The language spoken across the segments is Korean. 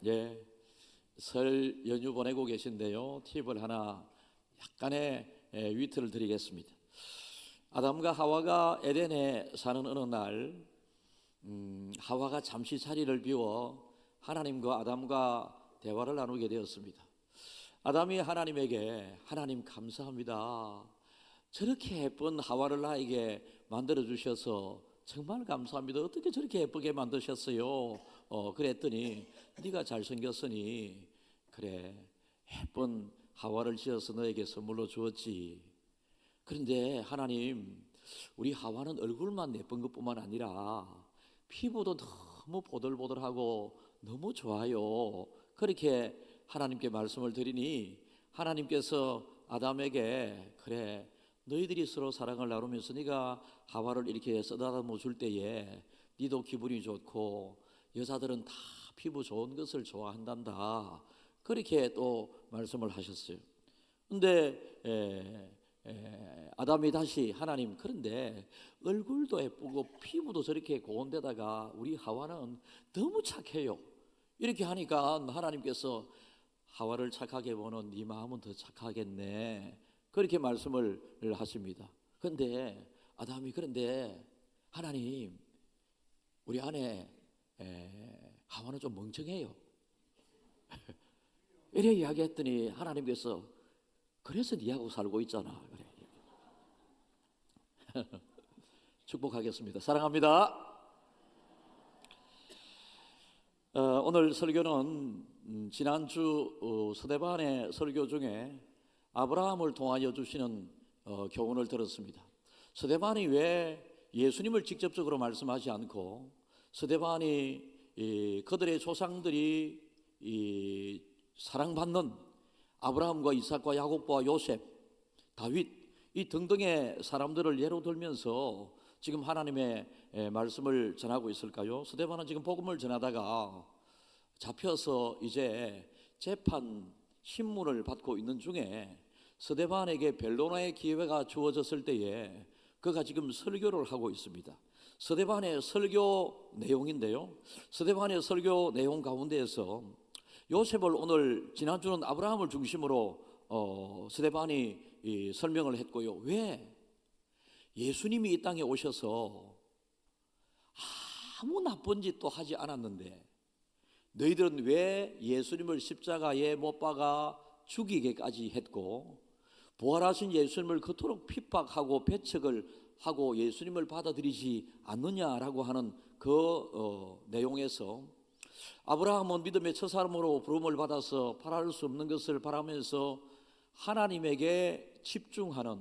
예, 설 연휴 보내고 계신데요. 팁을 하나 약간의 위트를 드리겠습니다. 아담과 하와가 에덴에 사는 어느 날 하와가 잠시 자리를 비워 하나님과 아담과 대화를 나누게 되었습니다. 아담이 하나님에게 하나님 감사합니다. 저렇게 예쁜 하와를 나에게 만들어 주셔서 정말 감사합니다. 어떻게 저렇게 예쁘게 만드셨어요? 그랬더니 네가 잘생겼으니 그래 예쁜 하와를 지어서 너에게 선물로 주었지. 그런데 하나님, 우리 하와는 얼굴만 예쁜 것뿐만 아니라 피부도 너무 보들보들하고 너무 좋아요. 그렇게 하나님께 말씀을 드리니 하나님께서 아담에게 그래 너희들이 서로 사랑을 나누면서 네가 하와를 이렇게 쓰다듬어 줄 때에 네도 기분이 좋고 여자들은 다 피부 좋은 것을 좋아한단다. 그렇게 또 말씀을 하셨어요. 근데 아담이 다시 하나님, 그런데 얼굴도 예쁘고 피부도 저렇게 고운데다가 우리 하와는 너무 착해요. 이렇게 하니까 하나님께서 하와를 착하게 보는 네 마음은 더 착하겠네. 그렇게 말씀을 하십니다. 그런데 아담이 그런데 하나님, 우리 아내 하와는 좀 멍청해요. 이래 이야기했더니 하나님께서 그래서 네하고 살고 있잖아. 그래. 축복하겠습니다. 사랑합니다. 오늘 설교는 지난주 스데반의 설교 중에 아브라함을 통하여 주시는 교훈을 들었습니다. 스데반이 왜 예수님을 직접적으로 말씀하지 않고 스데반이 그들의 조상들이 사랑받는 아브라함과 이삭과 야곱과 요셉, 다윗 이 등등의 사람들을 예로 들면서 지금 하나님의 말씀을 전하고 있을까요? 스데반은 지금 복음을 전하다가 잡혀서 이제 재판 신문을 받고 있는 중에 스데반에게 변론의 기회가 주어졌을 때에 그가 지금 설교를 하고 있습니다. 스데반의 설교 내용인데요, 스데반의 설교 내용 가운데에서 요셉을 오늘 지난주는 아브라함을 중심으로 스데반이 설명을 했고요. 왜 예수님이 이 땅에 오셔서 아무 나쁜 짓도 하지 않았는데 너희들은 왜 예수님을 십자가에 못 박아 죽이게까지 했고 부활하신 예수님을 그토록 핍박하고 배척을 하고 예수님을 받아들이지 않느냐라고 하는 그 내용에서 아브라함은 믿음의 첫사람으로 부름을 받아서 바랄 수 없는 것을 바라면서 하나님에게 집중하는,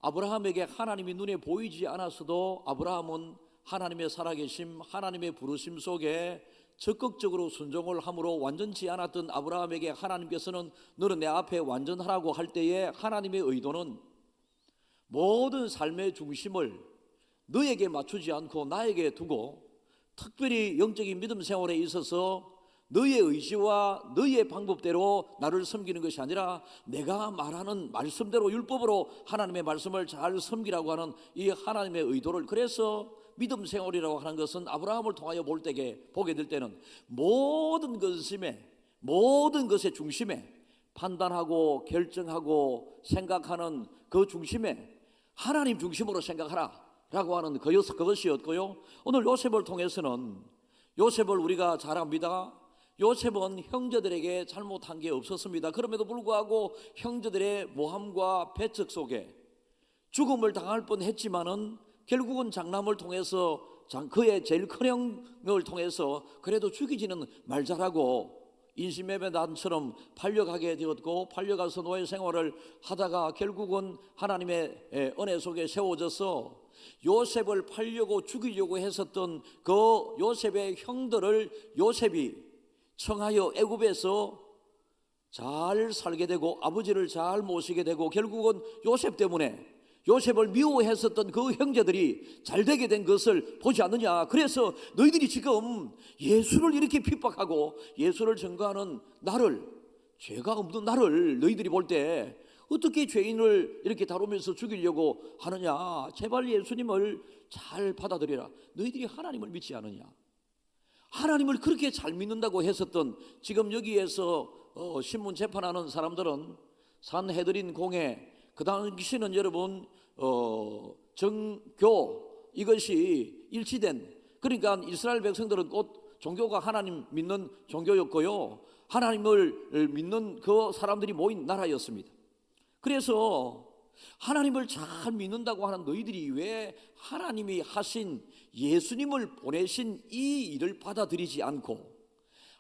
아브라함에게 하나님이 눈에 보이지 않았어도 아브라함은 하나님의 살아계심, 하나님의 부르심 속에 적극적으로 순종을 함으로 완전치 않았던 아브라함에게 하나님께서는 너는 내 앞에 완전하라고 할 때에 하나님의 의도는 모든 삶의 중심을 너에게 맞추지 않고 나에게 두고 특별히 영적인 믿음 생활에 있어서 너의 의지와 너의 방법대로 나를 섬기는 것이 아니라 내가 말하는 말씀대로 율법으로 하나님의 말씀을 잘 섬기라고 하는 이 하나님의 의도를, 그래서 믿음 생활이라고 하는 것은 아브라함을 통하여 보게 될 때는 모든 것의 중심에 판단하고 결정하고 생각하는 그 중심에 하나님 중심으로 생각하라 라고 하는 그것이었고요. 오늘 요셉을 통해서는, 요셉을 우리가 잘 압니다. 요셉은 형제들에게 잘못한 게 없었습니다. 그럼에도 불구하고 형제들의 모함과 배척 속에 죽음을 당할 뻔했지만은 결국은 장남을 통해서 그의 제일 큰 형을 통해서 그래도 죽이지는 말자라고 인신매매단처럼 팔려가게 되었고, 팔려가서 노예 생활을 하다가 결국은 하나님의 은혜 속에 세워져서 요셉을 팔려고 죽이려고 했었던 그 요셉의 형들을 요셉이 청하여 애굽에서 잘 살게 되고 아버지를 잘 모시게 되고 결국은 요셉 때문에 요셉을 미워했었던 그 형제들이 잘 되게 된 것을 보지 않느냐. 그래서 너희들이 지금 예수를 이렇게 핍박하고 예수를 증거하는 나를, 죄가 없는 나를 너희들이 볼 때 어떻게 죄인을 이렇게 다루면서 죽이려고 하느냐. 제발 예수님을 잘 받아들여라. 너희들이 하나님을 믿지 않느냐. 하나님을 그렇게 잘 믿는다고 했었던, 지금 여기에서 신문 재판하는 사람들은 산헤드린 공회, 그 당시는 여러분 정교, 이것이 일치된, 그러니까 이스라엘 백성들은 곧 종교가 하나님 믿는 종교였고요, 하나님을 믿는 그 사람들이 모인 나라였습니다. 그래서 하나님을 잘 믿는다고 하는 너희들이 왜 하나님이 하신 예수님을 보내신 이 일을 받아들이지 않고,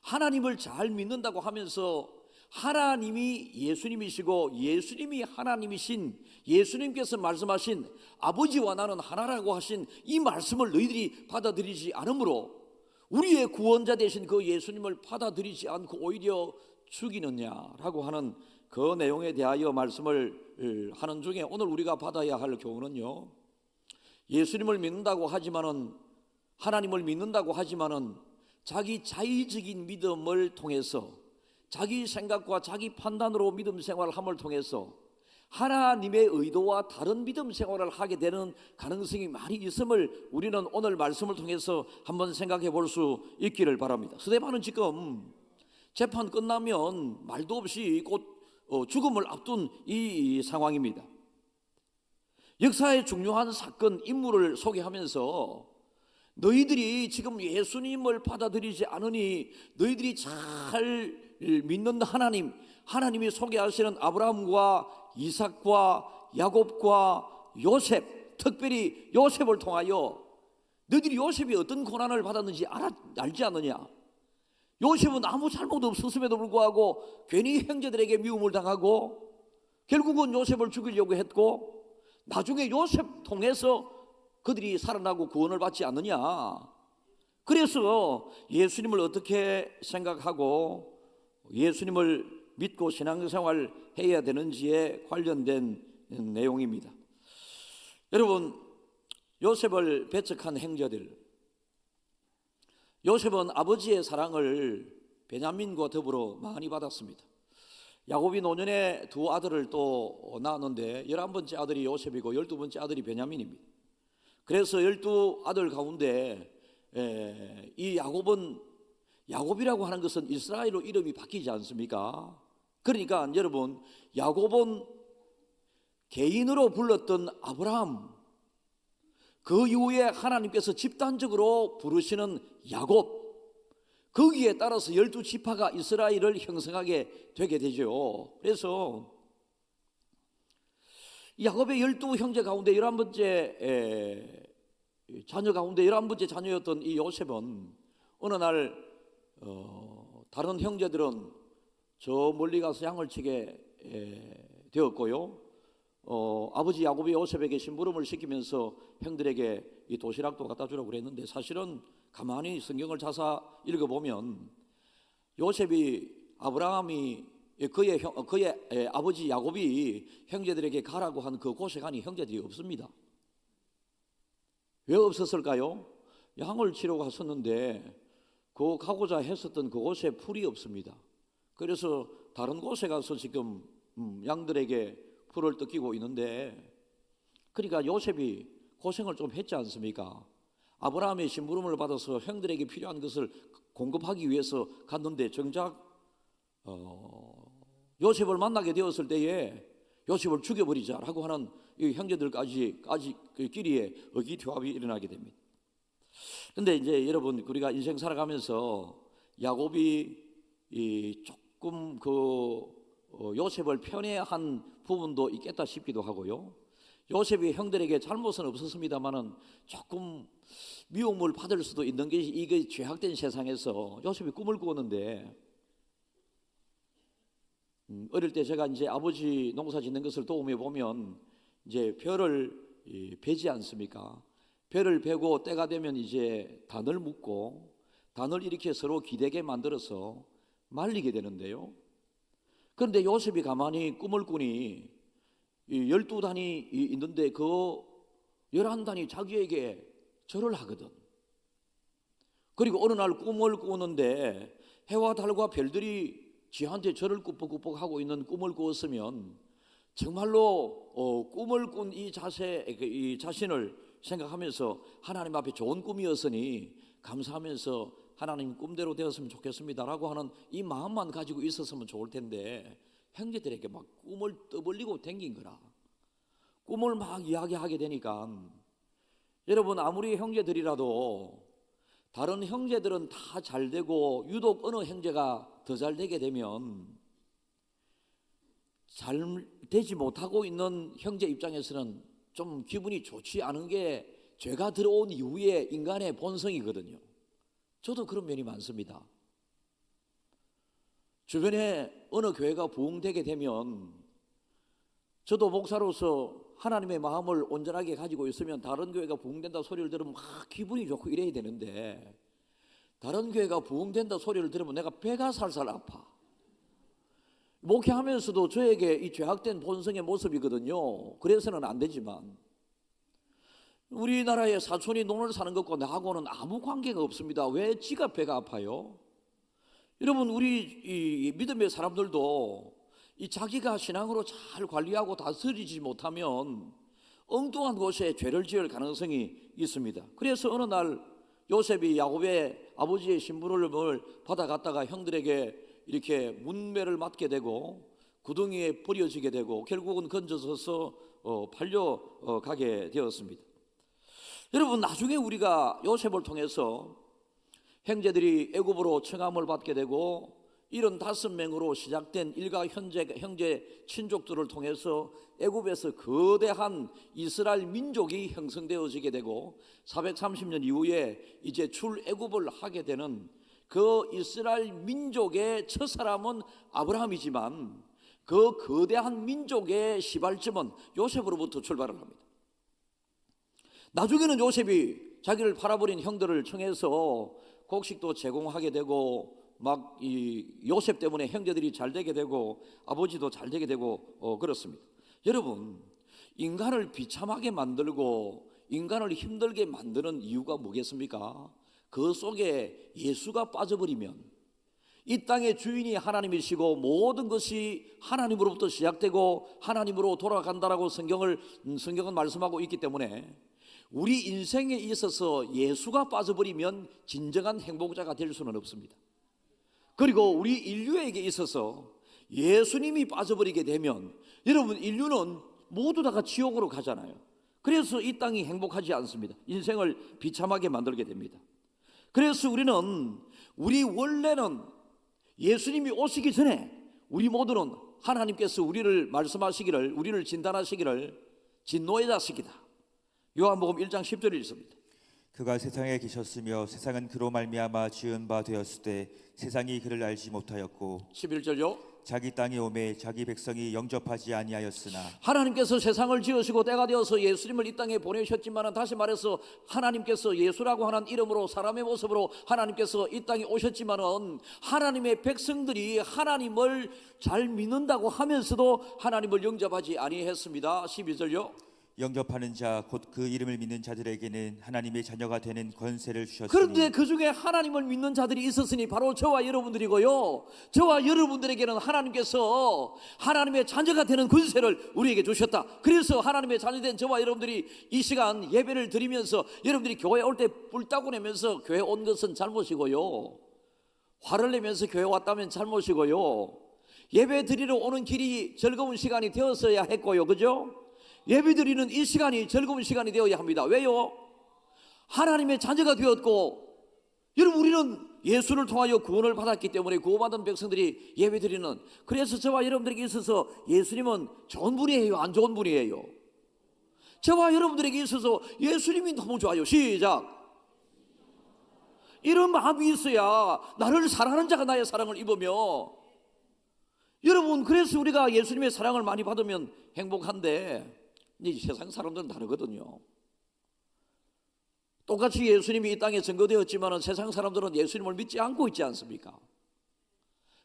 하나님을 잘 믿는다고 하면서 하나님이 예수님이시고 예수님이 하나님이신, 예수님께서 말씀하신 아버지와 나는 하나라고 하신 이 말씀을 너희들이 받아들이지 않으므로 우리의 구원자 되신 그 예수님을 받아들이지 않고 오히려 죽이느냐라고 하는 그 내용에 대하여 말씀을 하는 중에, 오늘 우리가 받아야 할 교훈은요, 예수님을 믿는다고 하지만은, 하나님을 믿는다고 하지만은 자기 자의적인 믿음을 통해서, 자기 생각과 자기 판단으로 믿음 생활을 통해서 하나님의 의도와 다른 믿음 생활을 하게 되는 가능성이 많이 있음을 우리는 오늘 말씀을 통해서 한번 생각해 볼 수 있기를 바랍니다. 스데반은 지금 재판 끝나면 말도 없이 곧 죽음을 앞둔 이 상황입니다. 역사의 중요한 사건, 인물을 소개하면서 너희들이 지금 예수님을 받아들이지 않으니 너희들이 잘 믿는 하나님, 하나님이 소개하시는 아브라함과 이삭과 야곱과 요셉, 특별히 요셉을 통하여 너희들이 요셉이 어떤 고난을 받았는지 알지 않느냐? 요셉은 아무 잘못 없었음에도 불구하고 괜히 형제들에게 미움을 당하고 결국은 요셉을 죽이려고 했고, 나중에 요셉 통해서 그들이 살아나고 구원을 받지 않느냐. 그래서 예수님을 어떻게 생각하고 예수님을 믿고 신앙생활 해야 되는지에 관련된 내용입니다. 여러분, 요셉을 배척한 형제들, 요셉은 아버지의 사랑을 베냐민과 더불어 많이 받았습니다. 야곱이 노년에 두 아들을 또 낳았는데 11번째 아들이 요셉이고 12번째 아들이 베냐민입니다. 그래서 12아들 가운데 이 야곱은, 야곱이라고 하는 것은 이스라엘로 이름이 바뀌지 않습니까? 그러니까 여러분, 야곱은 개인으로 불렀던 아브라함, 그 이후에 하나님께서 집단적으로 부르시는 야곱, 거기에 따라서 12지파가 이스라엘을 형성하게 되게 되죠. 그래서 야곱의 12형제 가운데 11번째 자녀 가운데 11번째 자녀였던 이 요셉은 어느 날 다른 형제들은 저 멀리 가서 양을 치게 되었고요, 아버지 야곱이 요셉에게 심부름을 시키면서 형들에게 이 도시락도 갖다 주라고 그랬는데, 사실은 가만히 성경을 자사 읽어보면 요셉이, 아브라함이 그의 아버지 야곱이 형제들에게 가라고 한 그 곳에 가니 형제들이 없습니다. 왜 없었을까요? 양을 치러 갔었는데 그 가고자 했었던 그곳에 풀이 없습니다. 그래서 다른 곳에 가서 지금 양들에게 풀을 뜯기고 있는데, 그러니까 요셉이 고생을 좀 했지 않습니까? 아브라함의 심부름을 받아서 형들에게 필요한 것을 공급하기 위해서 갔는데 정작 요셉을 만나게 되었을 때에 요셉을 죽여버리자라고 하는 이 형제들까지 그 끼리에 의기투합이 일어나게 됩니다. 그런데 이제 여러분, 우리가 인생 살아가면서 야곱이 조금 요셉을 편애한 부분도 있겠다 싶기도 하고요, 요셉이 형들에게 잘못은 없었습니다만은 조금 미움을 받을 수도 있는 것이, 이게 죄악된 세상에서 요셉이 꿈을 꾸었는데, 어릴 때 제가 이제 아버지 농사 짓는 것을 도움해 보면 이제 벼를 베지 않습니까? 벼를 베고 때가 되면 이제 단을 묶고 단을 이렇게 서로 기대게 만들어서 말리게 되는데요, 그런데 요셉이 가만히 꿈을 꾸니 12단이 있는데 그 11단이 자기에게 절을 하거든. 그리고 어느 날 꿈을 꾸는데 해와 달과 별들이 지한테 절을 꾸벅꾸벅 하고 있는 꿈을 꾸었으면 정말로 꿈을 꾼 이 자신을 생각하면서 하나님 앞에 좋은 꿈이었으니 감사하면서 하나님 꿈대로 되었으면 좋겠습니다라고 하는 이 마음만 가지고 있었으면 좋을 텐데 형제들에게 막 꿈을 떠벌리고 댕긴 거라. 꿈을 막 이야기하게 되니까 여러분, 아무리 형제들이라도 다른 형제들은 다 잘 되고 유독 어느 형제가 더 잘 되게 되면 잘 되지 못하고 있는 형제 입장에서는 좀 기분이 좋지 않은 게 죄가 들어온 이후에 인간의 본성이거든요. 저도 그런 면이 많습니다. 주변에 어느 교회가 부흥되게 되면 저도 목사로서 하나님의 마음을 온전하게 가지고 있으면 다른 교회가 부흥된다 소리를 들으면 막 기분이 좋고 이래야 되는데, 다른 교회가 부흥된다 소리를 들으면 내가 배가 살살 아파. 목회하면서도 저에게 이 죄악된 본성의 모습이거든요. 그래서는 안 되지만 우리나라의 사촌이 논을 사는 것과 나하고는 아무 관계가 없습니다. 왜 지가 배가 아파요? 여러분, 우리 이 믿음의 사람들도 이 자기가 신앙으로 잘 관리하고 다스리지 못하면 엉뚱한 곳에 죄를 지을 가능성이 있습니다. 그래서 어느 날 요셉이 야곱의 아버지의 심부름을 받아갔다가 형들에게 이렇게 문매를 맞게 되고 구덩이에 버려지게 되고 결국은 건져서서 팔려가게 되었습니다. 여러분, 나중에 우리가 요셉을 통해서 형제들이 애굽으로 청함을 받게 되고 75명으로 시작된 일가 형제 친족들을 통해서 애굽에서 거대한 이스라엘 민족이 형성되어지게 되고 430년 이후에 이제 출애굽을 하게 되는 그 이스라엘 민족의 첫사람은 아브라함이지만 그 거대한 민족의 시발점은 요셉으로부터 출발을 합니다. 나중에는 요셉이 자기를 팔아버린 형들을 청해서 곡식도 제공하게 되고 막 이 요셉 때문에 형제들이 잘 되게 되고 아버지도 잘 되게 되고 그렇습니다. 여러분, 인간을 비참하게 만들고 인간을 힘들게 만드는 이유가 뭐겠습니까? 그 속에 예수가 빠져버리면 이 땅의 주인이 하나님이시고 모든 것이 하나님으로부터 시작되고 하나님으로 돌아간다라고 성경은 말씀하고 있기 때문에 우리 인생에 있어서 예수가 빠져버리면 진정한 행복자가 될 수는 없습니다. 그리고 우리 인류에게 있어서 예수님이 빠져버리게 되면 여러분, 인류는 모두 다가 지옥으로 가잖아요. 그래서 이 땅이 행복하지 않습니다. 인생을 비참하게 만들게 됩니다. 그래서 우리 원래는 예수님이 오시기 전에 우리 모두는 하나님께서 우리를 말씀하시기를, 우리를 진단하시기를 진노의 자식이다. 요한복음 1장 10절에 있습니다. 그가 세상에 계셨으며 세상은 그로 말미암아 지은 바 되었을 때 세상이 그를 알지 못하였고 11절요. 자기 땅에 오매 자기 백성이 영접하지 아니하였으나 하나님께서 세상을 지으시고 때가 되어서 예수님을 이 땅에 보내셨지만, 다시 말해서 하나님께서 예수라고 하는 이름으로 사람의 모습으로 하나님께서 이 땅에 오셨지만은 하나님의 백성들이 하나님을 잘 믿는다고 하면서도 하나님을 영접하지 아니했습니다. 12절요. 영접하는 자 곧 그 이름을 믿는 자들에게는 하나님의 자녀가 되는 권세를 주셨으니. 그런데 그 중에 하나님을 믿는 자들이 있었으니 바로 저와 여러분들이고요. 저와 여러분들에게는 하나님께서 하나님의 자녀가 되는 권세를 우리에게 주셨다. 그래서 하나님의 자녀된 저와 여러분들이 이 시간 예배를 드리면서 여러분들이 교회에 올 때 뿔따구 내면서 교회 온 것은 잘못이고요, 화를 내면서 교회 왔다면 잘못이고요, 예배 드리러 오는 길이 즐거운 시간이 되었어야 했고요, 그죠? 예배 드리는 이 시간이 즐거운 시간이 되어야 합니다. 왜요? 하나님의 자녀가 되었고, 여러분, 우리는 예수를 통하여 구원을 받았기 때문에 구원받은 백성들이 예배 드리는, 그래서 저와 여러분들에게 있어서 예수님은 좋은 분이에요, 안 좋은 분이에요? 저와 여러분들에게 있어서 예수님이 너무 좋아요. 시작. 이런 마음이 있어야 나를 사랑하는 자가 나의 사랑을 입으며, 여러분, 그래서 우리가 예수님의 사랑을 많이 받으면 행복한데, 이제 세상 사람들은 다르거든요. 똑같이 예수님이 이 땅에 증거되었지만 세상 사람들은 예수님을 믿지 않고 있지 않습니까?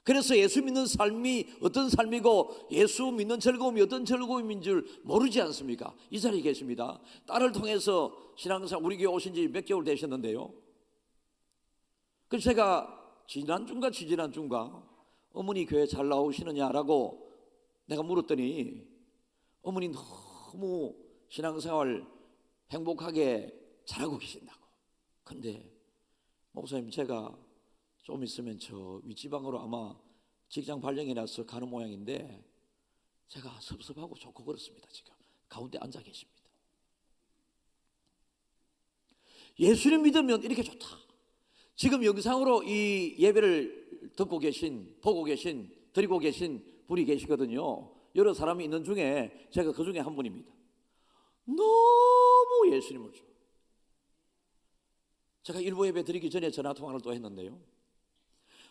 그래서 예수 믿는 삶이 어떤 삶이고 예수 믿는 즐거움이 어떤 즐거움인 줄 모르지 않습니까? 이 자리에 계십니다. 딸을 통해서 신앙생활 우리 교회 오신 지 몇 개월 되셨는데요, 그래서 제가 지지난주인가 어머니 교회 잘 나오시느냐라고 내가 물었더니 어머니 너무 신앙생활 행복하게 잘하고 계신다고. 근데 목사님, 제가 좀 있으면 저 윗지방으로 아마 직장 발령이 나서 가는 모양인데 제가 섭섭하고 좋고 그렇습니다. 지금 가운데 앉아 계십니다. 예수님 믿으면 이렇게 좋다. 지금 영상으로 이 예배를 듣고 계신, 보고 계신, 드리고 계신 분이 계시거든요. 여러 사람이 있는 중에 제가 그 중에 한 분입니다. 너무 예수님을 좋아. 제가 일부 예배 드리기 전에 전화통화를 또 했는데요,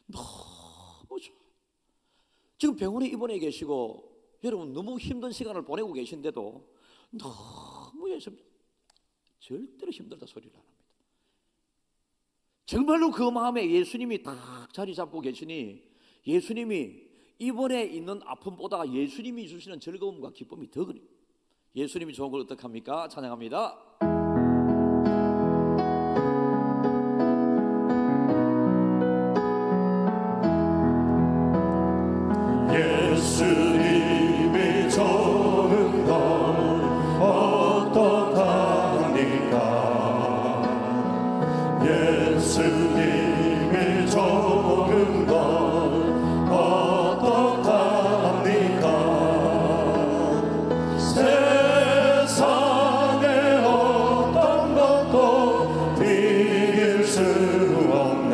너무 좋아. 지금 병원에 입원해 계시고 여러분 너무 힘든 시간을 보내고 계신데도 너무 예수님, 절대로 힘들다 소리를 안 합니다. 정말로 그 마음에 예수님이 딱 자리 잡고 계시니 예수님이 입원에 있는 아픔보다 예수님이 주시는 즐거움과 기쁨이 더 그래요. 예수님이 좋은 걸 어떡합니까? 찬양합니다. 예수님이 좋은 걸 어떡합니까? 예수님이 좋은 걸 어떡합니까? 세상에 어떤 것도 비길 수 없네.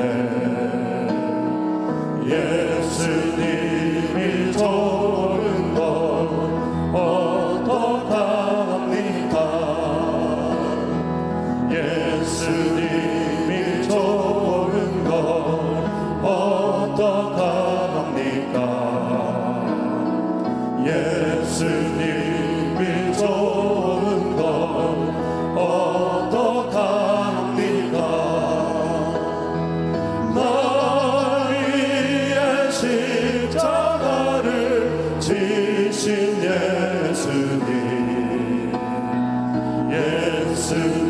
예수님이 좋은 걸 어떡합니까? 예수님이 좋은 걸 어떡합니까? 예수님이 좋은 걸 어떡합니까? 날 위해 십자가를 지신 예수님, 예수님이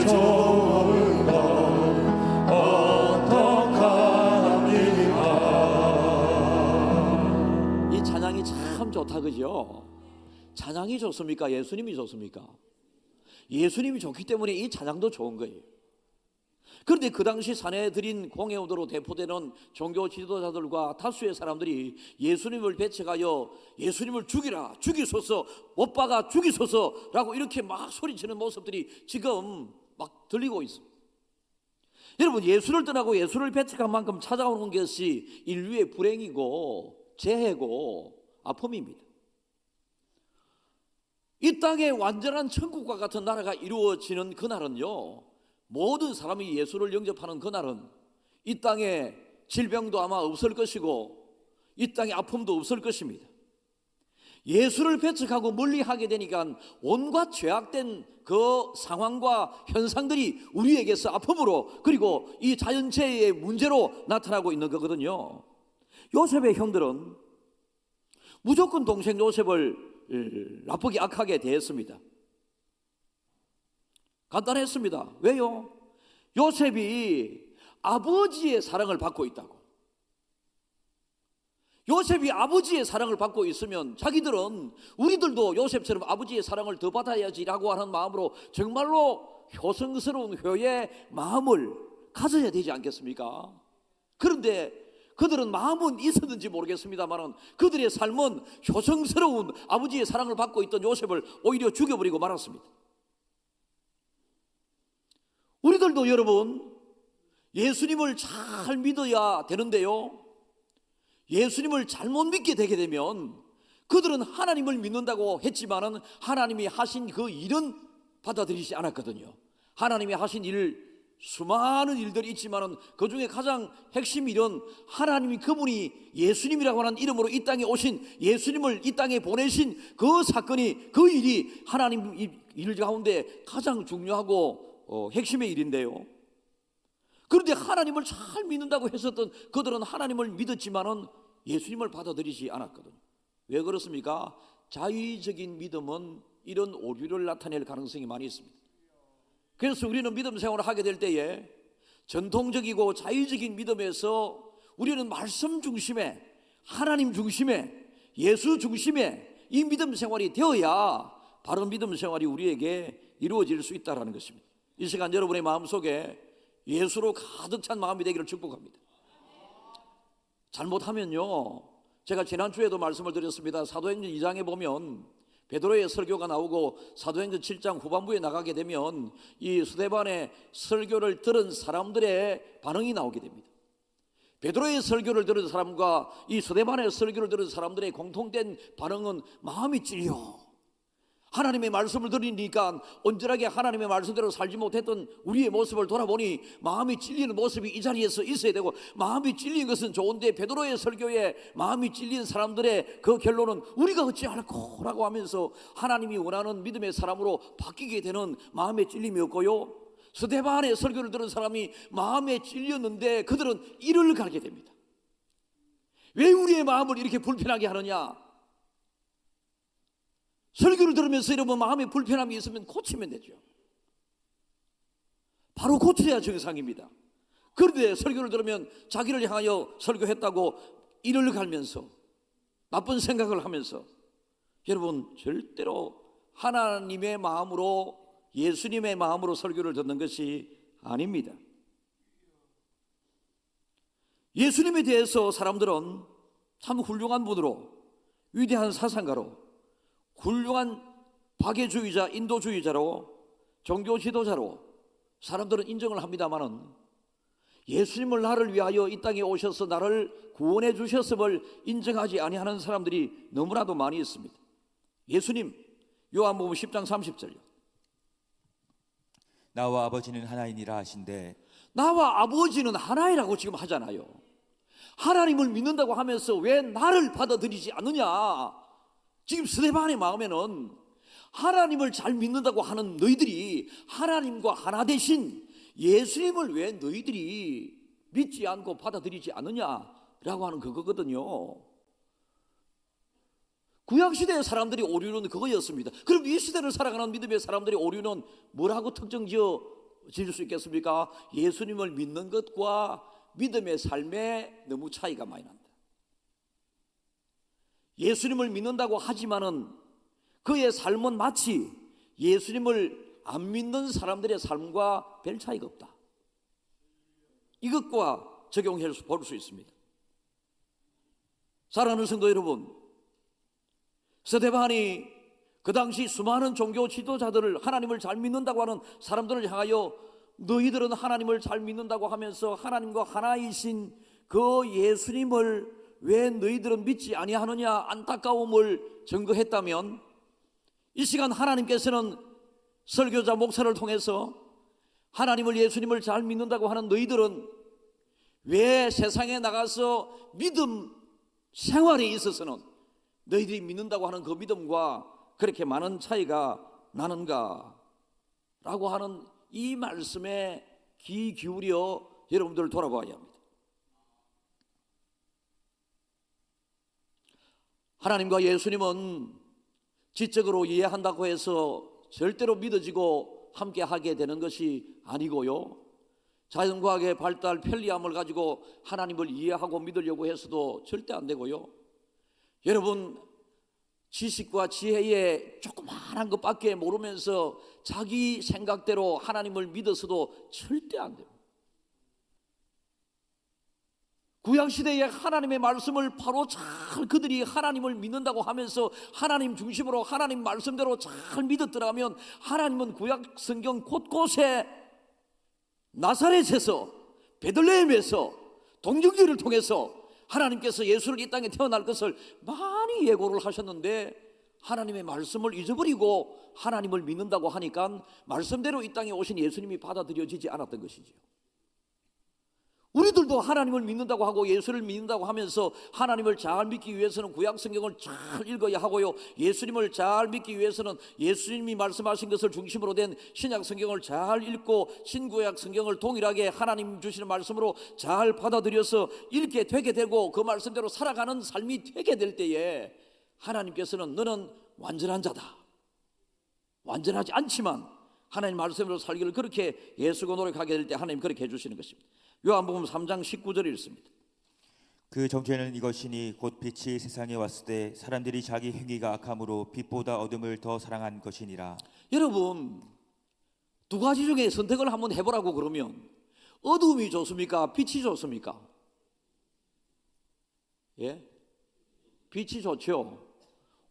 좋은 걸 어떡합니까? 이 찬양이 참 좋다, 그죠? 찬양이 좋습니까? 예수님이 좋습니까? 예수님이 좋기 때문에 이 찬양도 좋은 거예요. 그런데 그 당시 사내들인 공회원으로 대표되는 종교 지도자들과 다수의 사람들이 예수님을 배척하여 예수님을 죽이라, 죽이소서, 못 박아 죽이소서라고 이렇게 막 소리치는 모습들이 지금 막 들리고 있습니다. 여러분, 예수를 떠나고 예수를 배척한 만큼 찾아오는 것이 인류의 불행이고 재해고 아픔입니다. 이 땅에 완전한 천국과 같은 나라가 이루어지는 그날은요, 모든 사람이 예수를 영접하는 그날은 이 땅에 질병도 아마 없을 것이고 이 땅에 아픔도 없을 것입니다. 예수를 배척하고 멀리하게 되니까 온갖 죄악된 그 상황과 현상들이 우리에게서 아픔으로, 그리고 이 자연재해의 문제로 나타나고 있는 거거든요. 요셉의 형들은 무조건 동생 요셉을 나쁘게 악하게 대했습니다. 간단했습니다. 왜요? 요셉이 아버지의 사랑을 받고 있다고. 요셉이 아버지의 사랑을 받고 있으면 자기들은 우리들도 요셉처럼 아버지의 사랑을 더 받아야지라고 하는 마음으로 정말로 효성스러운 효의 마음을 가져야 되지 않겠습니까? 그런데 그들은 마음은 있었는지 모르겠습니다만 그들의 삶은 효성스러운 아버지의 사랑을 받고 있던 요셉을 오히려 죽여버리고 말았습니다. 우리들도 여러분 예수님을 잘 믿어야 되는데요, 예수님을 잘못 믿게 되게 되면 그들은 하나님을 믿는다고 했지만은 하나님이 하신 그 일은 받아들이지 않았거든요. 하나님이 하신 일, 수많은 일들이 있지만은 그 중에 가장 핵심 일은 하나님이, 그분이 예수님이라고 하는 이름으로 이 땅에 오신, 예수님을 이 땅에 보내신 그 사건이, 그 일이 하나님 일 가운데 가장 중요하고 핵심의 일인데요. 그런데 하나님을 잘 믿는다고 했었던 그들은 하나님을 믿었지만은 예수님을 받아들이지 않았거든요. 왜 그렇습니까? 자의적인 믿음은 이런 오류를 나타낼 가능성이 많이 있습니다. 그래서 우리는 믿음 생활을 하게 될 때에 전통적이고 자의적인 믿음에서 우리는 말씀 중심에, 하나님 중심에, 예수 중심에 이 믿음 생활이 되어야 바른 믿음 생활이 우리에게 이루어질 수 있다는 것입니다. 이 시간 여러분의 마음속에 예수로 가득 찬 마음이 되기를 축복합니다. 잘못하면요, 제가 지난주에도 말씀을 드렸습니다. 사도행전 2장에 보면 베드로의 설교가 나오고 사도행전 7장 후반부에 나가게 되면 이 스데반의 설교를 들은 사람들의 반응이 나오게 됩니다. 베드로의 설교를 들은 사람과 이 스데반의 설교를 들은 사람들의 공통된 반응은 마음이 찔려. 하나님의 말씀을 들으니까 온전하게 하나님의 말씀대로 살지 못했던 우리의 모습을 돌아보니 마음이 찔리는 모습이 이 자리에서 있어야 되고, 마음이 찔린 것은 좋은데 베드로의 설교에 마음이 찔린 사람들의 그 결론은 우리가 어찌할꼬 라고 하면서 하나님이 원하는 믿음의 사람으로 바뀌게 되는 마음의 찔림이었고요, 스데반의 설교를 들은 사람이 마음에 찔렸는데 그들은 이를 가게 됩니다. 왜 우리의 마음을 이렇게 불편하게 하느냐? 설교를 들으면서 여러분 마음에 불편함이 있으면 고치면 되죠. 바로 고쳐야 정상입니다. 그런데 설교를 들으면 자기를 향하여 설교했다고 이를 갈면서 나쁜 생각을 하면서, 여러분 절대로 하나님의 마음으로, 예수님의 마음으로 설교를 듣는 것이 아닙니다. 예수님에 대해서 사람들은 참 훌륭한 분으로, 위대한 사상가로, 훌륭한 박애주의자, 인도주의자로, 종교 지도자로 사람들은 인정을 합니다마는 예수님을 나를 위하여 이 땅에 오셔서 나를 구원해 주셨음을 인정하지 아니하는 사람들이 너무나도 많이 있습니다. 예수님, 요한복음 10장 30절요. 나와 아버지는 하나이니라 하신대. 나와 아버지는 하나이라고 지금 하잖아요. 하나님을 믿는다고 하면서 왜 나를 받아들이지 않느냐? 지금 스데반의 마음에는 하나님을 잘 믿는다고 하는 너희들이 하나님과 하나 되신 예수님을 왜 너희들이 믿지 않고 받아들이지 않느냐라고 하는 그거거든요. 구약시대의 사람들이 오류는 그거였습니다. 그럼 이 시대를 살아가는 믿음의 사람들의 오류는 뭐라고 특정 지을 수 있겠습니까? 예수님을 믿는 것과 믿음의 삶에 너무 차이가 많이 난다. 예수님을 믿는다고 하지만은 그의 삶은 마치 예수님을 안 믿는 사람들의 삶과 별 차이가 없다. 이것과 적용해서 볼 수 있습니다. 사랑하는 성도 여러분, 스데반이 그 당시 수많은 종교 지도자들을, 하나님을 잘 믿는다고 하는 사람들을 향하여 너희들은 하나님을 잘 믿는다고 하면서 하나님과 하나이신 그 예수님을 왜 너희들은 믿지 아니하느냐 안타까움을 증거했다면, 이 시간 하나님께서는 설교자 목사를 통해서 하나님을, 예수님을 잘 믿는다고 하는 너희들은 왜 세상에 나가서 믿음 생활에 있어서는 너희들이 믿는다고 하는 그 믿음과 그렇게 많은 차이가 나는가 라고 하는 이 말씀에 귀 기울여 여러분들을 돌아봐야 합니다. 하나님과 예수님은 지적으로 이해한다고 해서 절대로 믿어지고 함께 하게 되는 것이 아니고요, 자연과학의 발달, 편리함을 가지고 하나님을 이해하고 믿으려고 해서도 절대 안 되고요, 여러분 지식과 지혜의 조그마한 것밖에 모르면서 자기 생각대로 하나님을 믿어서도 절대 안 돼요. 구약시대에 하나님의 말씀을 바로 잘 그들이 하나님을 믿는다고 하면서 하나님 중심으로 하나님 말씀대로 잘 믿었더라면, 하나님은 구약 성경 곳곳에 나사렛에서, 베들레헴에서, 동정기를 통해서 하나님께서 예수를 이 땅에 태어날 것을 많이 예고를 하셨는데, 하나님의 말씀을 잊어버리고 하나님을 믿는다고 하니까 말씀대로 이 땅에 오신 예수님이 받아들여지지 않았던 것이죠. 우리들도 하나님을 믿는다고 하고 예수를 믿는다고 하면서 하나님을 잘 믿기 위해서는 구약 성경을 잘 읽어야 하고요, 예수님을 잘 믿기 위해서는 예수님이 말씀하신 것을 중심으로 된 신약 성경을 잘 읽고 신구약 성경을 동일하게 하나님 주시는 말씀으로 잘 받아들여서 읽게 되게 되고 그 말씀대로 살아가는 삶이 되게 될 때에 하나님께서는 너는 완전한 자다, 완전하지 않지만 하나님 말씀으로 살기를 그렇게 애쓰고 노력하게 될 때 하나님 그렇게 해주시는 것입니다. 요한복음 3장 19절에 읽습니다. 그 정죄는 이것이니 곧 빛이 세상에 왔을 때 사람들이 자기 행위가 악함으로 빛보다 어둠을 더 사랑한 것이니라. 여러분, 두 가지 중에 선택을 한번 해보라고 그러면 어두움이 좋습니까? 빛이 좋습니까? 예? 빛이 좋죠.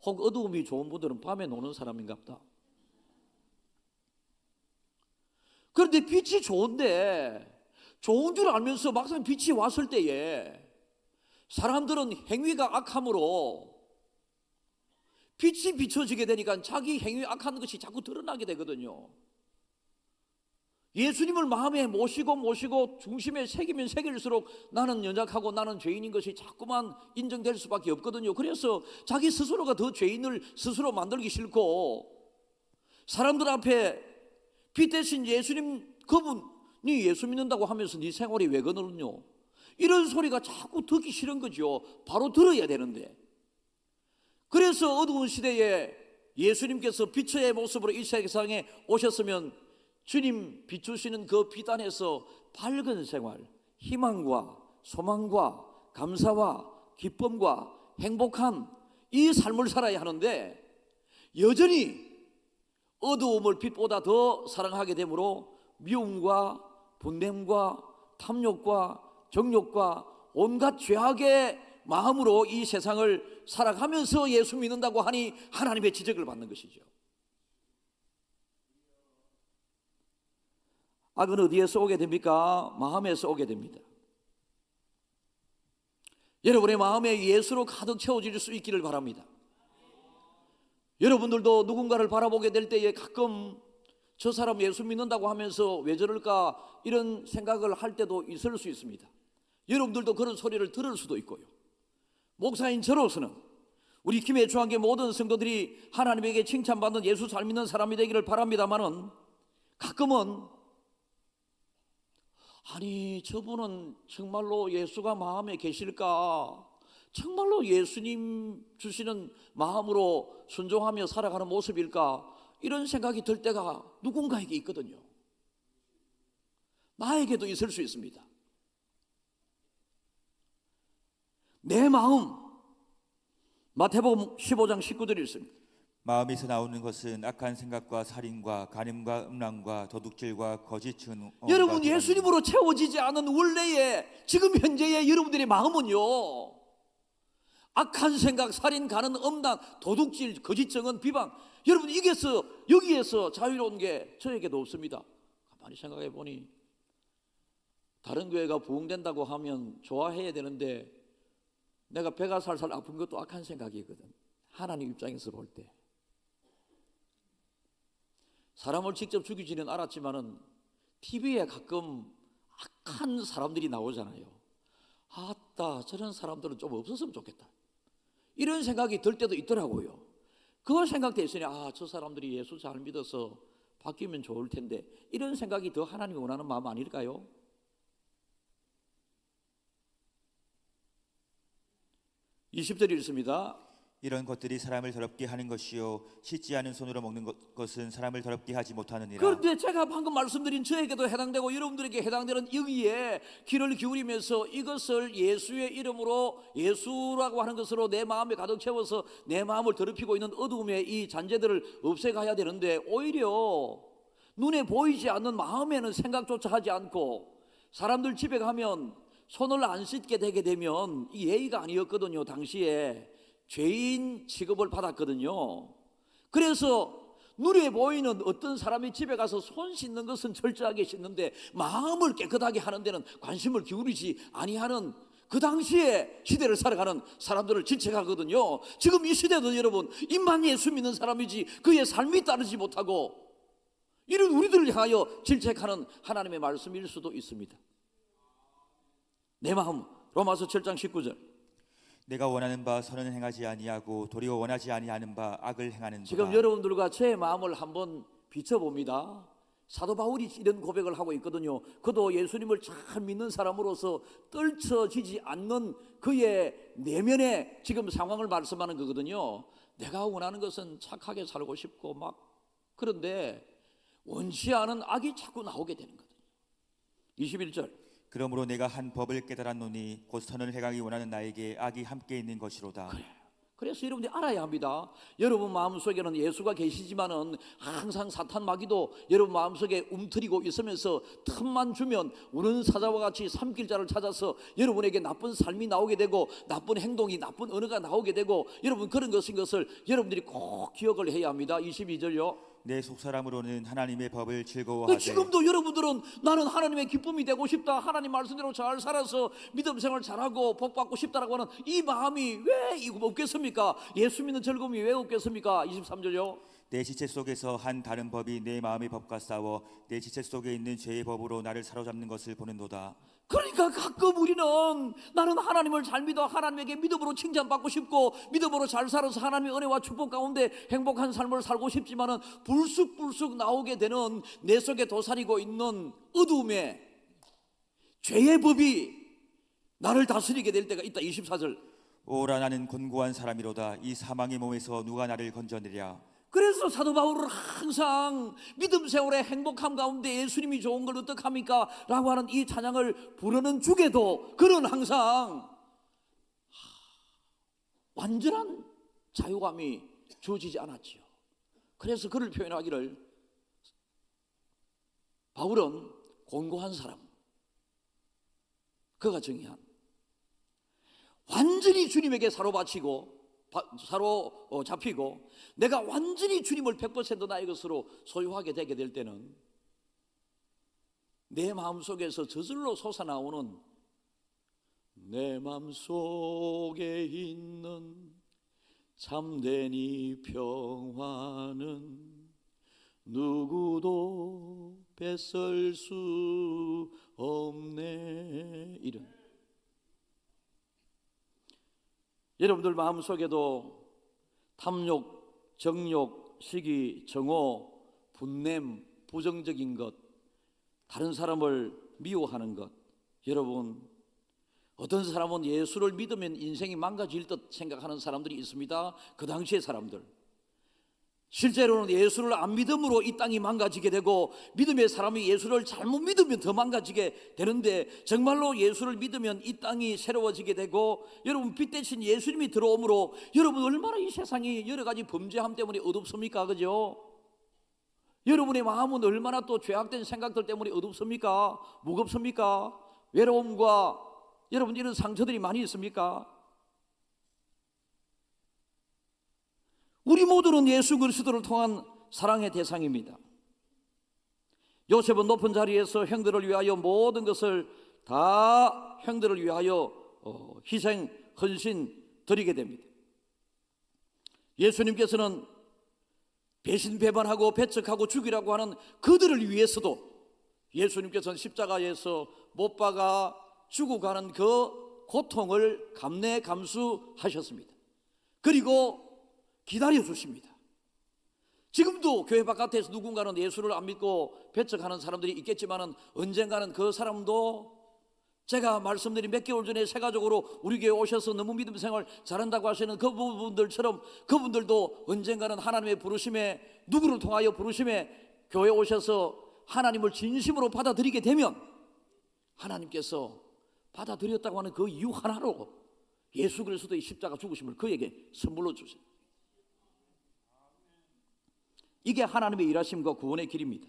혹 어두움이 좋은 분들은 밤에 노는 사람인갑다. 그런데 빛이 좋은데 좋은 줄 알면서 막상 빛이 왔을 때에 사람들은 행위가 악함으로 빛이 비춰지게 되니까 자기 행위 악한 것이 자꾸 드러나게 되거든요. 예수님을 마음에 모시고 중심에 새기면 새길수록 나는 연약하고 나는 죄인인 것이 자꾸만 인정될 수밖에 없거든요. 그래서 자기 스스로가 더 죄인을 스스로 만들기 싫고 사람들 앞에 빛 대신 예수님 그분이 예수 믿는다고 하면서 네 생활이 왜 그러느냐 이런 소리가 자꾸 듣기 싫은 거죠. 바로 들어야 되는데. 그래서 어두운 시대에 예수님께서 빛의 모습으로 이 세상에 오셨으면 주님 비추시는 그 빛 안에서 밝은 생활, 희망과 소망과 감사와 기쁨과 행복한 이 삶을 살아야 하는데 여전히 어두움을 빛보다 더 사랑하게 되므로 미움과 분냄과 탐욕과 정욕과 온갖 죄악의 마음으로 이 세상을 살아가면서 예수 믿는다고 하니 하나님의 지적을 받는 것이죠. 악은 어디에서 오게 됩니까? 마음에서 오게 됩니다. 여러분의 마음에 예수로 가득 채워질 수 있기를 바랍니다. 여러분들도 누군가를 바라보게 될 때에 가끔 저 사람 예수 믿는다고 하면서 왜 저럴까 이런 생각을 할 때도 있을 수 있습니다. 여러분들도 그런 소리를 들을 수도 있고요. 목사인 저로서는 우리 김해 중앙교 모든 성도들이 하나님에게 칭찬받는 예수 잘 믿는 사람이 되기를 바랍니다마는 가끔은 아니 저분은 정말로 예수가 마음에 계실까? 정말로 예수님 주시는 마음으로 순종하며 살아가는 모습일까? 이런 생각이 들 때가 누군가에게 있거든요. 나에게도 있을 수 있습니다. 내 마음, 마태복음 15장 19절에 있습니다. 마음에서 나오는 것은 악한 생각과 살인과 간음과 음란과 도둑질과 거짓 증언. 여러분 예수님으로 채워지지 않은 원래의 지금 현재의 여러분들의 마음은요 악한 생각, 살인, 간음, 음란, 도둑질, 거짓 증언, 비방 여러분 여기에서 자유로운 게 저에게도 없습니다. 가만히 생각해 보니 다른 교회가 부흥된다고 하면 좋아해야 되는데 내가 배가 살살 아픈 것도 악한 생각이거든. 하나님 입장에서 볼 때 사람을 직접 죽이지는 않았지만은 TV에 가끔 악한 사람들이 나오잖아요. 아따 저런 사람들은 좀 없었으면 좋겠다 이런 생각이 들 때도 있더라고요. 그걸 생각됐으니 저 사람들이 예수 잘 믿어서 바뀌면 좋을 텐데 이런 생각이 더 하나님이 원하는 마음 아닐까요? 20절이 있습니다. 이런 것들이 사람을 더럽게 하는 것이요 씻지 않은 손으로 먹는 것은 사람을 더럽게 하지 못하느니라. 그런데 제가 방금 말씀드린 저에게도 해당되고 여러분들에게 해당되는 여기에 귀를 기울이면서 이것을 예수의 이름으로 예수라고 하는 것으로 내 마음에 가득 채워서 내 마음을 더럽히고 있는 어두움의 이 잔재들을 없애가야 되는데 오히려 눈에 보이지 않는 마음에는 생각조차 하지 않고 사람들 집에 가면 손을 안 씻게 되게 되면 이 예의가 아니었거든요. 당시에 죄인 취급을 받았거든요. 그래서 눈에 보이는 어떤 사람이 집에 가서 손 씻는 것은 철저하게 씻는데 마음을 깨끗하게 하는 데는 관심을 기울이지 아니하는 그 당시에 시대를 살아가는 사람들을 질책하거든요. 지금 이 시대도 여러분 입만 예수 믿는 사람이지 그의 삶이 따르지 못하고 이런 우리들을 향하여 질책하는 하나님의 말씀일 수도 있습니다. 내 마음 로마서 7장 19절 내가 원하는 바 선은 행하지 아니하고 도리어 원하지 아니하는 바 악을 행하는 지금 여러분들과 제 마음을 한번 비춰봅니다. 사도 바울이 이런 고백을 하고 있거든요. 그도 예수님을 잘 믿는 사람으로서 떨쳐지지 않는 그의 내면의 지금 상황을 말씀하는 거거든요. 내가 원하는 것은 착하게 살고 싶고 막 그런데 원치 않은 악이 자꾸 나오게 되는 거거든요. 21절 그러므로 내가 한 법을 깨달았노니 곧 선을 행하기 원하는 나에게 악이 함께 있는 것이로다. 그래. 그래서 여러분들이 알아야 합니다. 여러분 마음속에는 예수가 계시지만은 항상 사탄 마귀도 여러분 마음속에 움트리고 있으면서 틈만 주면 우는 사자와 같이 삼킬자를 찾아서 여러분에게 나쁜 삶이 나오게 되고 나쁜 행동이, 나쁜 언어가 나오게 되고 여러분 그런 것을 여러분들이 꼭 기억을 해야 합니다. 22절요. 내 속사람으로는 하나님의 법을 그 즐거워하되 지금도 여러분들은 나는 하나님의 기쁨이 되고 싶다, 하나님 말씀대로 잘 살아서 믿음 생활 잘하고 복 받고 싶다라고 하는 이 마음이 왜 없겠습니까? 예수 믿는 즐거움이 왜 없겠습니까? 23절요. 내 지체 속에서 한 다른 법이 내 마음의 법과 싸워 내 지체 속에 있는 죄의 법으로 나를 사로잡는 것을 보는도다. 그러니까 가끔 우리는 나는 하나님을 잘 믿어 하나님에게 믿음으로 칭찬받고 싶고 믿음으로 잘 살아서 하나님의 은혜와 축복 가운데 행복한 삶을 살고 싶지만은 불쑥불쑥 나오게 되는 내 속에 도사리고 있는 어두움에 죄의 법이 나를 다스리게 될 때가 있다. 24절. 오라 나는 곤고한 사람이로다. 이 사망의 몸에서 누가 나를 건져내랴. 그래서 사도 바울은 항상 믿음 세월의 행복함 가운데 예수님이 좋은 걸 어떡합니까? 라고 하는 이 찬양을 부르는 중에도 그는 항상 완전한 자유감이 주어지지 않았지요. 그래서 그를 표현하기를 바울은 곤고한 사람, 그가 정의한 완전히 주님에게 사로잡히고 내가 완전히 주님을 100% 나의 것으로 소유하게 되게 될 때는 내 마음속에서 저절로 솟아나오는 내 마음속에 있는 참된 이 평화는 누구도 뺏을 수 없네. 이런 여러분들 마음속에도 탐욕, 정욕, 시기, 정오, 분냄, 부정적인 것, 다른 사람을 미워하는 것, 여러분 어떤 사람은 예수를 믿으면 인생이 망가질 듯 생각하는 사람들이 있습니다. 그 당시의 사람들. 실제로는 예수를 안 믿음으로 이 땅이 망가지게 되고 믿음의 사람이 예수를 잘못 믿으면 더 망가지게 되는데 정말로 예수를 믿으면 이 땅이 새로워지게 되고 여러분 빛 대신 예수님이 들어오므로 여러분 얼마나 이 세상이 여러 가지 범죄함 때문에 어둡습니까? 그죠? 여러분의 마음은 얼마나 또 죄악된 생각들 때문에 어둡습니까? 무겁습니까? 외로움과 여러분 이런 상처들이 많이 있습니까? 우리 모두는 예수 그리스도를 통한 사랑의 대상입니다. 요셉은 높은 자리에서 형들을 위하여 모든 것을 다 형들을 위하여 희생, 헌신 드리게 됩니다. 예수님께서는 배신, 배반하고 배척하고 죽이라고 하는 그들을 위해서도 예수님께서는 십자가에서 못 박아 죽어가는 그 고통을 감내 감수하셨습니다. 그리고 기다려 주십니다. 지금도 교회 바깥에서 누군가는 예수를 안 믿고 배척하는 사람들이 있겠지만은 언젠가는 그 사람도 제가 말씀드린 몇 개월 전에 세가족으로 우리 교회 오셔서 너무 믿음 생활 잘한다고 하시는 그 부분들처럼 그분들도 언젠가는 하나님의 부르심에 누구를 통하여 부르심에 교회에 오셔서 하나님을 진심으로 받아들이게 되면 하나님께서 받아들였다고 하는 그 이유 하나로 예수 그리스도의 십자가 죽으심을 그에게 선물로 주세요. 이게 하나님의 일하심과 구원의 길입니다.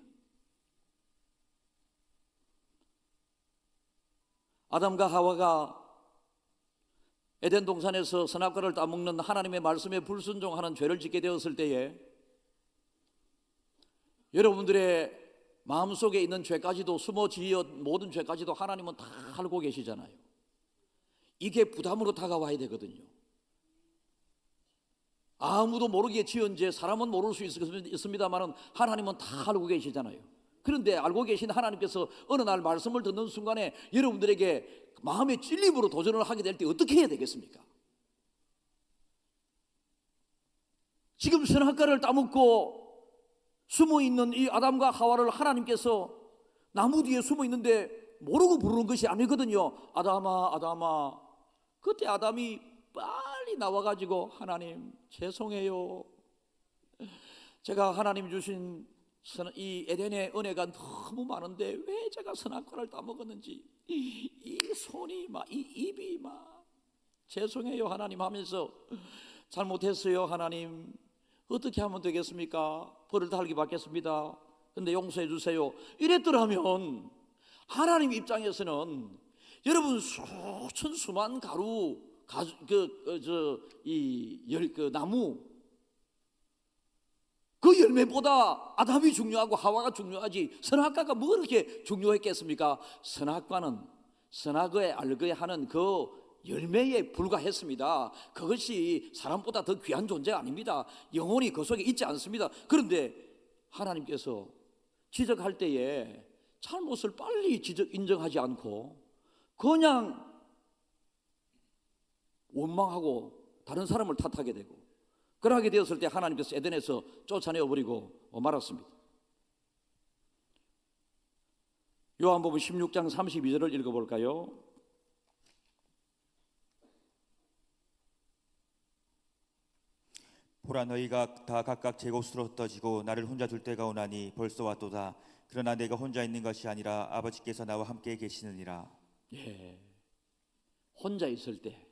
아담과 하와가 에덴 동산에서 선악과를 따먹는 하나님의 말씀에 불순종하는 죄를 짓게 되었을 때에 여러분들의 마음속에 있는 죄까지도 숨어지어 모든 죄까지도 하나님은 다 알고 계시잖아요. 이게 부담으로 다가와야 되거든요. 아무도 모르게 지은 죄 사람은 모를 수 있습니다만 하나님은 다 알고 계시잖아요. 그런데 알고 계신 하나님께서 어느 날 말씀을 듣는 순간에 여러분들에게 마음의 찔림으로 도전을 하게 될 때 어떻게 해야 되겠습니까? 지금 선악과를 따먹고 숨어있는 이 아담과 하와를 하나님께서 나무 뒤에 숨어있는데 모르고 부르는 것이 아니거든요. 아담아 아담아. 그때 아담이 빨리 나와가지고 하나님 죄송해요. 제가 하나님 주신 이 에덴의 은혜가 너무 많은데 왜 제가 선악과를 따먹었는지 이 손이 막 이 입이 막 죄송해요 하나님 하면서 잘못했어요 하나님, 어떻게 하면 되겠습니까? 벌을 달기 받겠습니다. 근데 용서해 주세요 이랬더라면 하나님 입장에서는 여러분 수만 가루 나무 그 열매보다 아담이 중요하고 하와가 중요하지 선악과가 뭐 그렇게 중요했겠습니까? 선악과에 알게 하는 그 열매에 불과했습니다. 그것이 사람보다 더 귀한 존재 아닙니다. 영혼이 그 속에 있지 않습니다. 그런데 하나님께서 지적할 때에 잘못을 빨리 인정하지 않고 그냥 원망하고 다른 사람을 탓하게 되고 그러하게 되었을 때 하나님께서 에덴에서 쫓아내어버리고 말았습니다. 요한복음 16장 32절을 읽어볼까요? 보라, 너희가 다 각각 제 곳으로 흩어지고 나를 혼자 둘 때가 오나니 벌써 왔도다. 그러나 내가 혼자 있는 것이 아니라 아버지께서 나와 함께 계시느니라. 예, 혼자 있을 때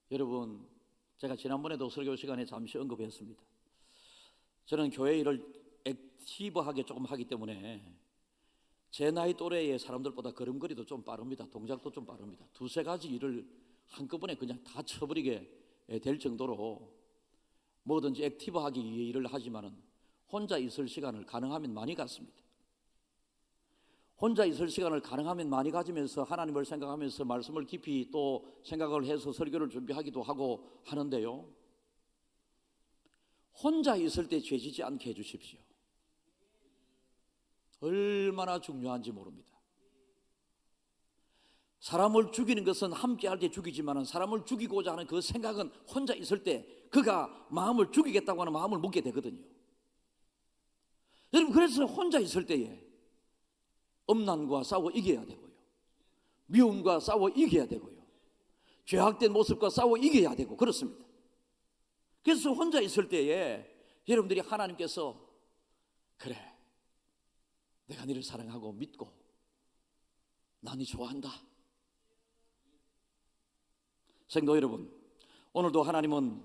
여러분, 제가 지난번에도 설교 시간에 잠시 언급했습니다. 저는 교회 일을 액티브하게 조금 하기 때문에 제 나이 또래의 사람들보다 걸음걸이도 좀 빠릅니다. 동작도 좀 빠릅니다. 두세 가지 일을 한꺼번에 그냥 다 쳐버리게 될 정도로 뭐든지 액티브하기 위해 일을 하지만은 혼자 있을 시간을 가능하면 많이 갖습니다. 혼자 있을 시간을 가능하면 많이 가지면서 하나님을 생각하면서 말씀을 깊이 또 생각을 해서 설교를 준비하기도 하고 하는데요, 혼자 있을 때 죄지지 않게 해주십시오. 얼마나 중요한지 모릅니다. 사람을 죽이는 것은 함께 할 때 죽이지만 사람을 죽이고자 하는 그 생각은 혼자 있을 때 그가 마음을 죽이겠다고 하는 마음을 먹게 되거든요. 여러분, 그래서 혼자 있을 때에 엄난과 싸워 이겨야 되고요, 미움과 싸워 이겨야 되고요, 죄악된 모습과 싸워 이겨야 되고 그렇습니다. 그래서 혼자 있을 때에 여러분들이 하나님께서 그래, 내가 너를 사랑하고 믿고 나 네 좋아한다. 성도 여러분, 오늘도 하나님은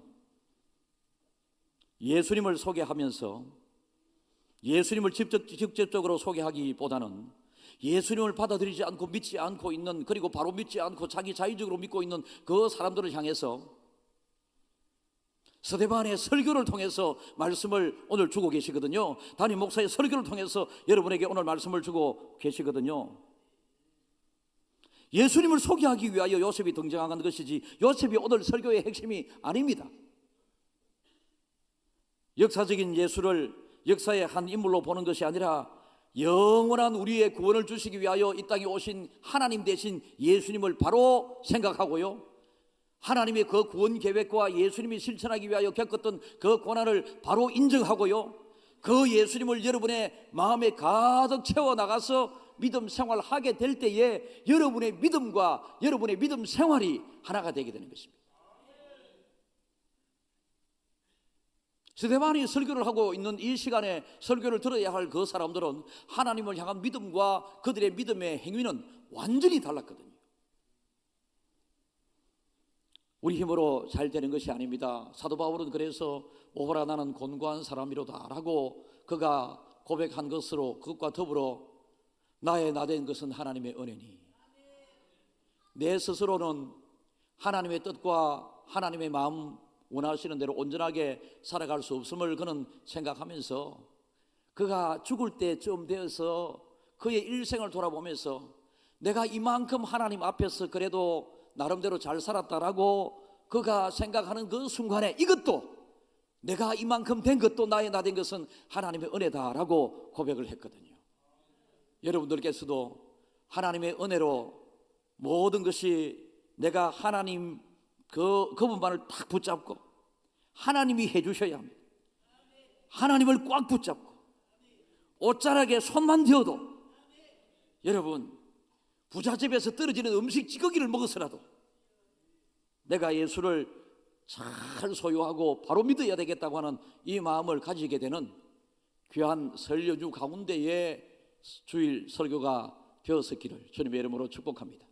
예수님을 소개하면서 예수님을 직접적으로 소개하기보다는 예수님을 받아들이지 않고 믿지 않고 있는, 그리고 바로 믿지 않고 자기 자의적으로 믿고 있는 그 사람들을 향해서 스데반의 설교를 통해서 말씀을 오늘 주고 계시거든요. 담임 목사의 설교를 통해서 여러분에게 오늘 말씀을 주고 계시거든요. 예수님을 소개하기 위하여 요셉이 등장한 것이지 요셉이 오늘 설교의 핵심이 아닙니다. 역사적인 예수를 역사의 한 인물로 보는 것이 아니라 영원한 우리의 구원을 주시기 위하여 이 땅에 오신 하나님 대신 예수님을 바로 생각하고요, 하나님의 그 구원 계획과 예수님이 실천하기 위하여 겪었던 그 고난을 바로 인정하고요, 그 예수님을 여러분의 마음에 가득 채워나가서 믿음 생활하게 될 때에 여러분의 믿음과 여러분의 믿음 생활이 하나가 되게 되는 것입니다. 스데반이 설교를 하고 있는 이 시간에 설교를 들어야 할 그 사람들은 하나님을 향한 믿음과 그들의 믿음의 행위는 완전히 달랐거든요. 우리 힘으로 잘 되는 것이 아닙니다. 사도 바울은 그래서 오호라 나는 곤고한 사람이로다 라고 그가 고백한 것으로, 그것과 더불어 나의 나된 것은 하나님의 은혜니, 내 스스로는 하나님의 뜻과 하나님의 마음 원하시는 대로 온전하게 살아갈 수 없음을 그는 생각하면서 그가 죽을 때쯤 되어서 그의 일생을 돌아보면서 내가 이만큼 하나님 앞에서 그래도 나름대로 잘 살았다라고 그가 생각하는 그 순간에 이것도 내가 이만큼 된 것도 나의 나 된 것은 하나님의 은혜다라고 고백을 했거든요. 여러분들께서도 하나님의 은혜로 모든 것이 내가 하나님 그분만을 딱 붙잡고 하나님이 해주셔야 합니다. 하나님을 꽉 붙잡고 옷자락에 손만 대어도, 여러분 부잣집에서 떨어지는 음식 찌꺼기를 먹어서라도 내가 예수를 잘 소유하고 바로 믿어야 되겠다고 하는 이 마음을 가지게 되는 귀한 설 연휴 가운데에 주일 설교가 되었었기를 주님의 이름으로 축복합니다.